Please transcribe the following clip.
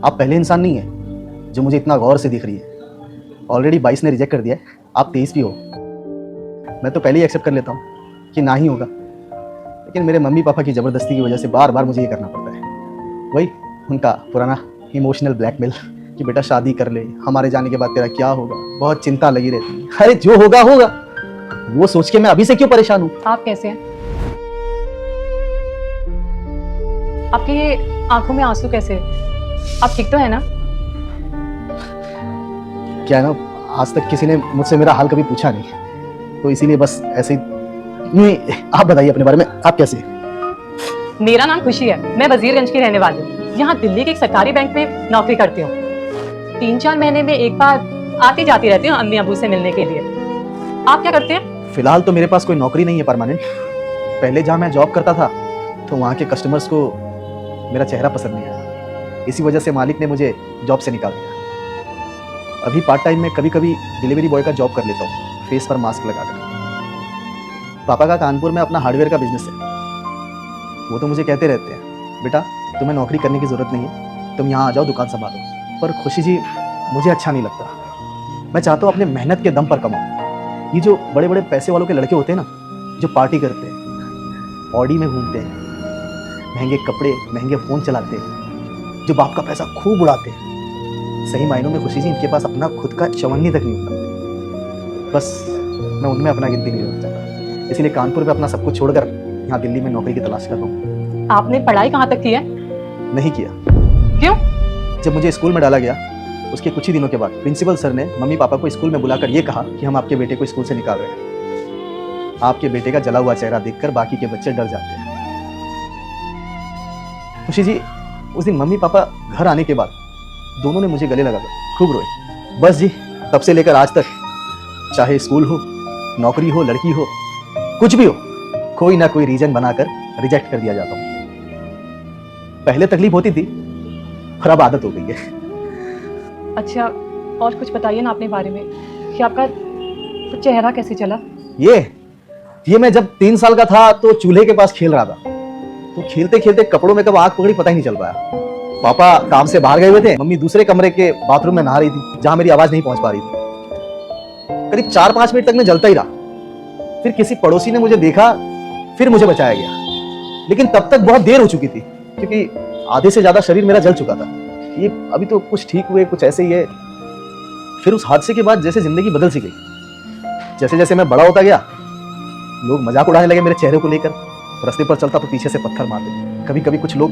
आप पहले इंसान नहीं है जो मुझे इतना गौर से दिख रही है। ऑलरेडी 22 ने रिजेक्ट कर दिया है, आप 23 भी हो। मैं तो पहले ही एक्सेप्ट कर लेता हूँ कि ना ही होगा, लेकिन मेरे मम्मी पापा की ज़बरदस्ती की वजह से बार बार मुझे ये करना पड़ता है। वही उनका पुराना इमोशनल ब्लैकमेल कि बेटा शादी कर ले, हमारे जाने के बाद तेरा क्या होगा, बहुत चिंता लगी रहती है। अरे जो होगा होगा, वो सोच के मैं अभी से क्यों परेशान हूँ। आप कैसे हैं? आपकी ये आंखों में आंसू कैसे? आप ठीक तो है ना? क्या है ना, आज तक किसी ने मुझसे मेरा हाल कभी पूछा नहीं, तो इसीलिए बस ऐसे ही। आप बताइए अपने बारे में, आप कैसे हैं? मेरा नाम खुशी है, मैं वजीरगंज की रहने वाली हूँ। यहाँ दिल्ली के एक सरकारी बैंक में नौकरी करती हूँ। 3-4 महीने में एक बार आती जाती रहती हूँ अम्मी अबू से मिलने के लिए। आप क्या करते हैं? फिलहाल तो मेरे पास कोई नौकरी नहीं है परमानेंट। पहले जहाँ मैं जॉब करता था तो वहाँ के कस्टमर्स को मेरा चेहरा पसंद नहीं आया, इसी वजह से मालिक ने मुझे जॉब से निकाल दिया। अभी पार्ट टाइम में कभी कभी डिलीवरी बॉय का जॉब कर लेता हूँ, फेस पर मास्क लगाकर। पापा का कानपुर में अपना हार्डवेयर का बिजनेस है। वो तो मुझे कहते रहते हैं, बेटा तुम्हें नौकरी करने की ज़रूरत नहीं है, तुम यहाँ आ जाओ दुकान संभालो। पर खुशी जी, मुझे अच्छा नहीं लगता। मैं चाहता हूँ अपने मेहनत के दम पर कमाऊँ। ये जो बड़े बड़े पैसे वालों के लड़के होते हैं ना, जो पार्टी करते हैं, ऑडी में घूमते हैं, महंगे कपड़े महंगे फ़ोन चलाते हैं, जो बाप का पैसा खूब उड़ाते हैं, सही मायनों में खुशी जी इनके पास अपना खुद का चवन्नी तक नहीं होता। बस मैं उनमें अपना गिनती नहीं रखना चाहता, इसीलिए कानपुर में अपना सब कुछ छोड़कर यहाँ दिल्ली में नौकरी की तलाश कर रहा हूँ। आपने पढ़ाई कहाँ तक की है? नहीं किया। क्यों? जब मुझे स्कूल में डाला गया उसके कुछ ही दिनों के बाद प्रिंसिपल सर ने मम्मी पापा को स्कूल में बुलाकर ये कहा कि हम आपके बेटे को स्कूल से निकाल रहे हैं। आपके बेटे का जला हुआ चेहरा देखकर बाकी के बच्चे डर जाते हैं। खुशी जी, उस दिन मम्मी पापा घर आने के बाद दोनों ने मुझे गले लगाकर खूब रोए। बस जी, तब से लेकर आज तक, चाहे स्कूल हो, नौकरी हो, लड़की हो, कुछ भी हो, कोई ना कोई रीजन बनाकर रिजेक्ट कर दिया जाता हूँ। पहले तकलीफ होती थी और अब आदत हो गई है। अच्छा, और कुछ बताइए ना अपने बारे में कि आपका चेहरा कैसे चला? ये मैं जब 3 साल का था तो चूल्हे के पास खेल रहा था, तो खेलते खेलते कपड़ों में कब आग पकड़ी पता ही नहीं चल पाया। पापा काम से बाहर गए हुए थे, मम्मी दूसरे कमरे के बाथरूम में नहा रही थी जहां मेरी आवाज नहीं पहुंच पा रही थी। करीब 4-5 मिनट तक मैं जलता ही रहा। फिर किसी पड़ोसी ने मुझे देखा, फिर मुझे बचाया गया, लेकिन तब तक बहुत देर हो चुकी थी क्योंकि आधे से ज्यादा शरीर मेरा जल चुका था। ये अभी तो कुछ ठीक हुए, कुछ ऐसे ही है। फिर उस हादसे के बाद जैसे जिंदगी बदल सी गई। जैसे जैसे मैं बड़ा होता गया, लोग मजाक उड़ाने लगे मेरे चेहरे को लेकर। रास्ते पर चलता तो पीछे से पत्थर मारते। कभी कभी कुछ लोग